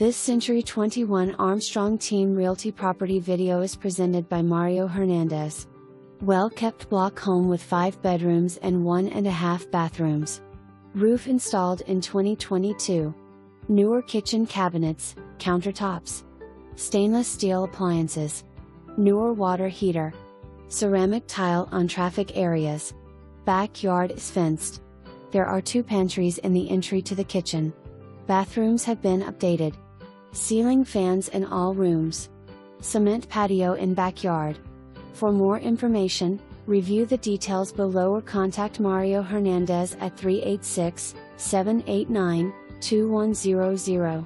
This Century 21 Armstrong Team Realty property video is presented by Mario Hernandez. Well-kept block home with 5 bedrooms and 1.5 bathrooms. Roof installed in 2022. Newer kitchen cabinets, countertops. Stainless steel appliances. Newer water heater. Ceramic tile on traffic areas. Backyard is fenced. There are 2 pantries in the entry to the kitchen. Bathrooms have been updated. Ceiling fans in all rooms. Cement patio in backyard. For more information, review the details below or contact Mario Hernandez at 386-789-2100.